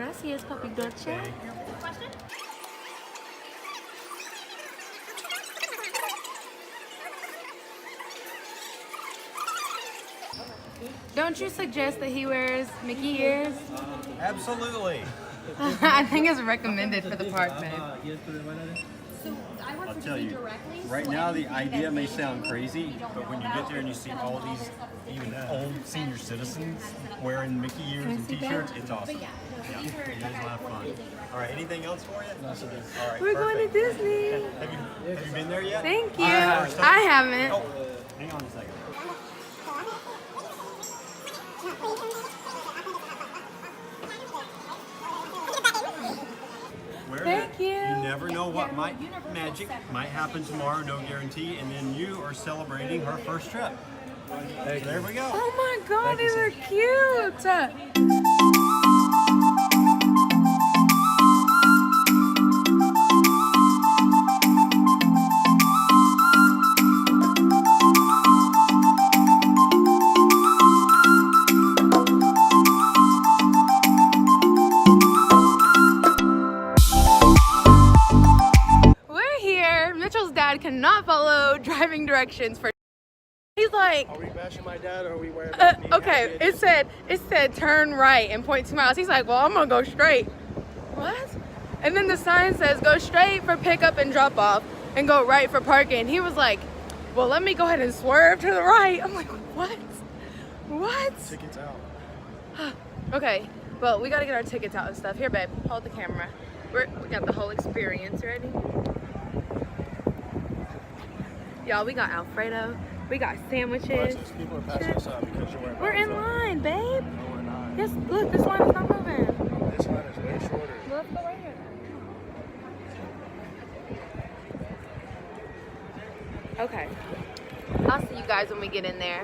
Gracias, Papi Dolce. Question? Don't you suggest that he wears Mickey ears? Absolutely. I think it's recommended for the park, babe. So I work I'll for tell Disney you, directly. right so now the everything idea that may they sound do, crazy, you don't but when know you get about. there and you see Tell all them these their stuff that even they do. old senior citizens wearing Mickey ears and t-shirts, it's awesome. But yeah, no, so these were It is like a lot of fun. All right, anything else for you? All right, We're going to perfect. Disney. Have you been there yet? Thank you. First time? I haven't. Oh, hang on a second. Where Thank you. You never know what magic might happen tomorrow, no guarantee, and then you are celebrating her first trip. There we go. Oh my god, these are cute. We're here. Mitchell's dad cannot follow driving directions for. He's like, Are we bashing my dad or are we wearing okay, it said turn right and 0.2 miles. He's like, well, I'm gonna go straight. What? And then the sign says go straight for pickup and drop off and go right for parking. He was like, well, let me go ahead and swerve to the right. I'm like, what? What? Tickets out. Okay, well, we gotta get our tickets out and stuff. Here, babe, hold the camera. We got the whole experience ready. Y'all, we got Alfredo. We got sandwiches. Watch, people are passing us up because you're wearing We're in backwards line, babe. up. No, we're not. Yes, look, this line is not moving. This line is way shorter. Let's go right here. Okay. I'll see you guys when we get in there.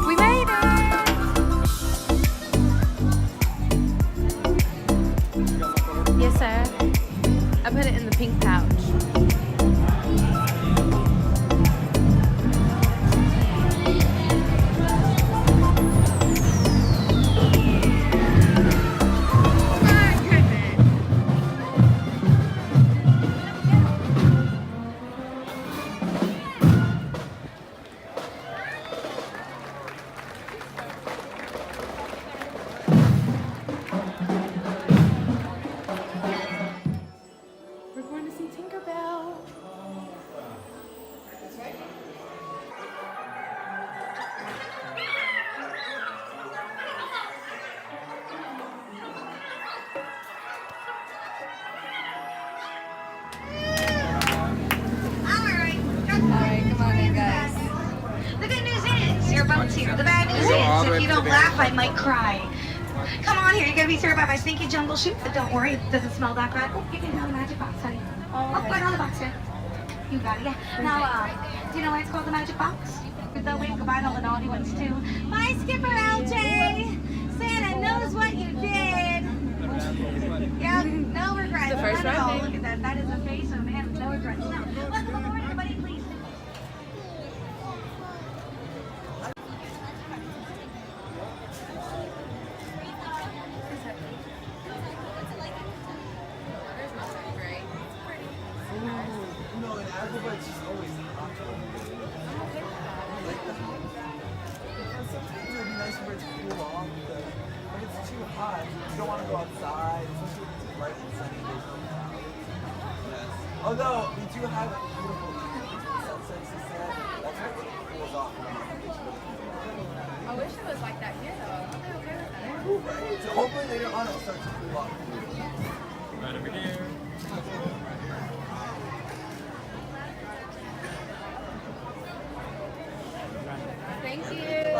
We made it! Yes, sir. I put it in the pink pouch. My goodness. We're going to see Tinkerbell. Alright, Come on in, guys. the good news is your boat's here. The bad news is if you don't laugh, I might cry. Come on here, you're gonna be served by my stinky jungle shoot, but don't worry, it doesn't smell that bad. Oh, you can have the magic box, honey. Oh, put another box here. You got it, yeah. Now, do you know why it's called the magic box? The way to combine all the naughty ones too. Bye, Skipper LJ. Santa knows what you did. Yeah, no regrets. The first Not at all. round, Look at that. That is the face of a man with no regrets. Now, welcome aboard, everybody, please. No, in Agrabah it's just always hot. Sometimes it would be nice for it to cool off. But it's too hot. You don't want to go outside, especially if it's bright and sunny. Yes. Although we do have beautiful sunsets to set. That's what cools off. I wish it was like that here, though. I'm okay with that. Right? So hopefully later on it'll start to cool off. Right over here. Thank you.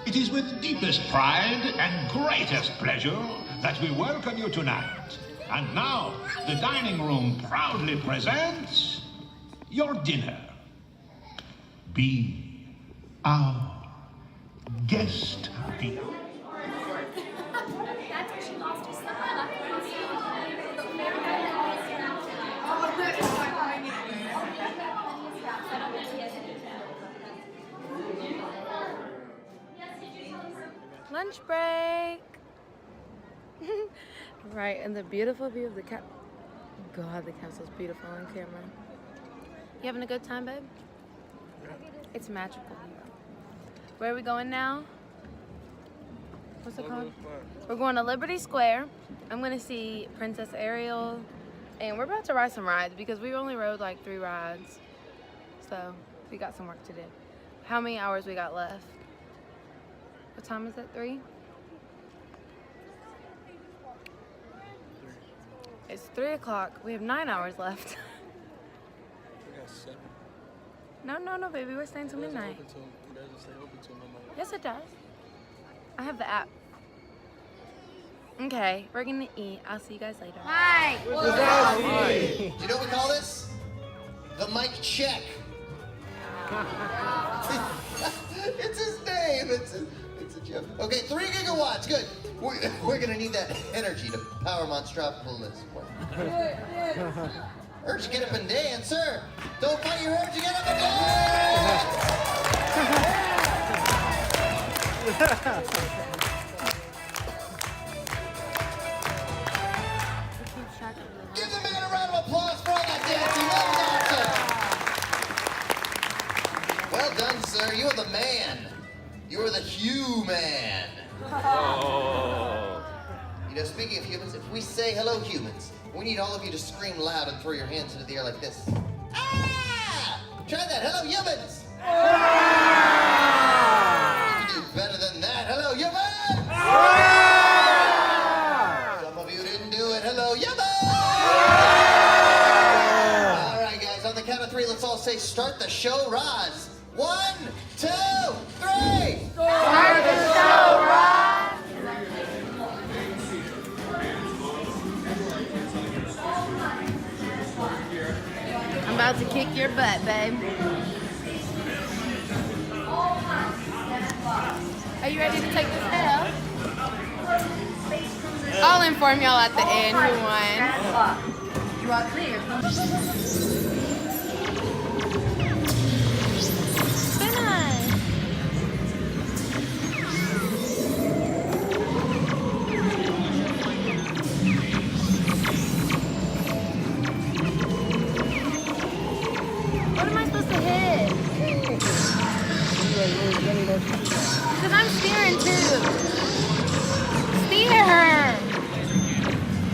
It is with deepest pride and greatest pleasure that we welcome you tonight. And now, the dining room proudly presents your dinner. Be our guest. That's where she lost her slipper. Lunch break. Right, and the beautiful view of the cap. God, the castle's beautiful on camera. You having a good time, babe? It's magical. Where are we going now? What's it called? We're going to Liberty Square. I'm gonna see Princess Ariel, and we're about to ride some rides because we only rode like 3 rides, so we got some work to do. How many hours we got left? What time is it? 3? It's 3 o'clock. We have 9 hours left. We got 7. No, baby. We're staying till midnight. It doesn't stay open till midnight. Yes, it does. I have the app. Okay, we're gonna eat. I'll see you guys later. Hi. Do you know what we call this? The mic check. It's his name. It's a joke. Okay, 3 gigawatts. Good. We're gonna need that energy to power Monstropolis this morning. Urge to get up and dance, sir. Don't fight your urge to get up and dance. Give the man a round of applause for all that dancing. That was awesome. Well done, sir. You are the man. You are the human. You know, speaking of humans, if we say hello, humans, we need all of you to scream loud and throw your hands into the air like this. Ah! Try that. Hello, humans. You can do better than that. Hello, humans. Some of you didn't do it. Hello, humans. All right, guys. On the count of 3, let's all say, "Start the show, Roz." 1, 2, 3. Start the show, Roz. I'm about to kick your butt, babe. Are you ready to take this L? I'll inform y'all at the end who won. You are clear. What am I supposed to hit? Because I'm steering too. Steer!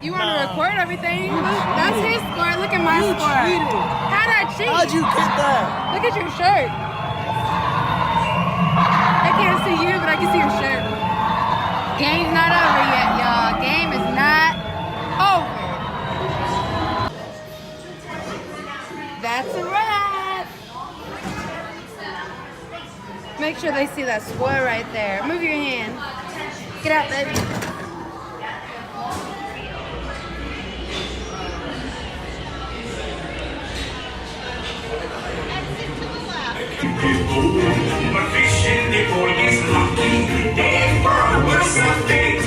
You want to record everything? That's his score. Look at my score. How'd I cheat? How'd you get that? Look at your shirt. I can't see you, but I can see your shirt. Game's not over yet, y'all. Game is not over. That's a wrap. Make sure they see that score right there. Move your hand. Get out, baby. But fishing before gets lucky. They were worse of things.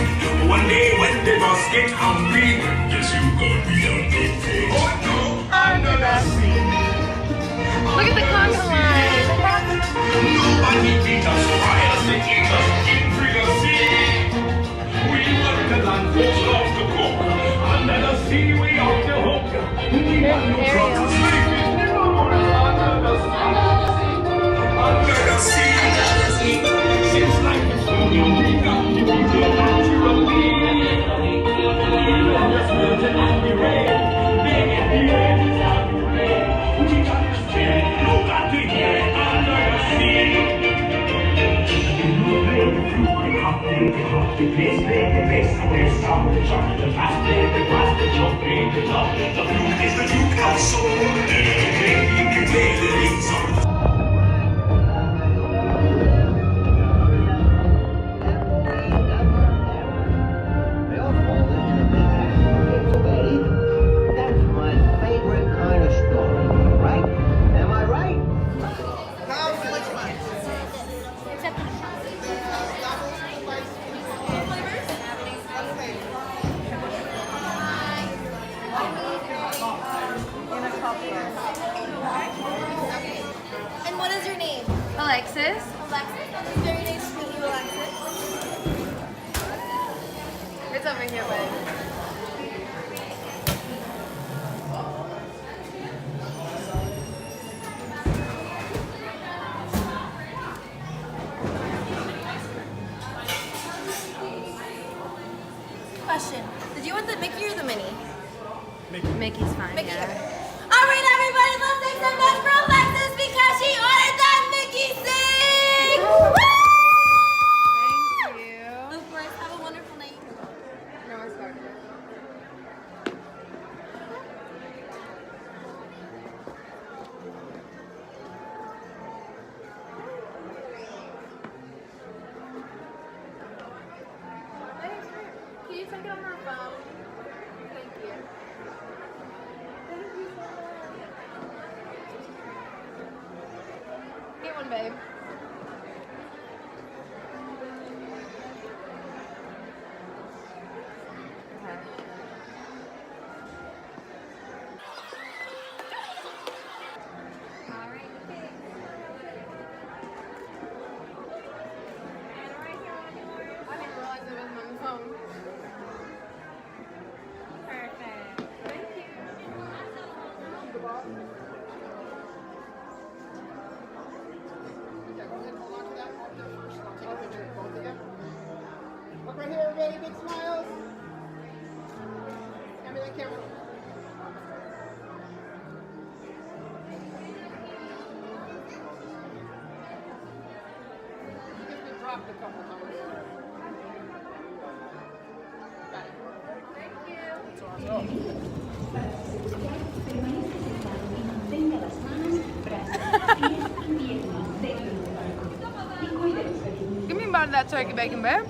One day when they must get hungry, yes, you gonna be a big pig. Oh no, under the sea. Look at the conga line. Nobody beat us, trials to eat us in sea. We were the land forced off the cook. Under the sea, we off the hook. We got no trouble sleeping. Under the sea. Under the sea, since life is so young, we got to be so naturally. Even just listen and be rain, big and the rain is out the rain. We got to stay, you got to hear it under the sea. In the rain, the fruit, the hot, the place, the song, the jump, the fast, the jump, the love. The fruit is the Duke of Soul, and you can play the lead song. Alexis. Alexis. Very nice to meet you, Alexis. It's over here, babe. Question. Did you want the Mickey or the Minnie? Mickey's fine, Mickey. yeah. All right, everybody, let's make some noise for Alexis because she ordered that Mickey sing! Woo! Thank you. Lucas, have a wonderful night. No, I started it. Can you take it on her phone? Thank you. Get one, babe. I didn't realize it was on the phone. Perfect. Thank you. Look right here, everybody. Big smiles. Hand me that camera. Just been dropped a couple times. Got it. Thank you. That's awesome. Give me a bite of that turkey bacon, babe.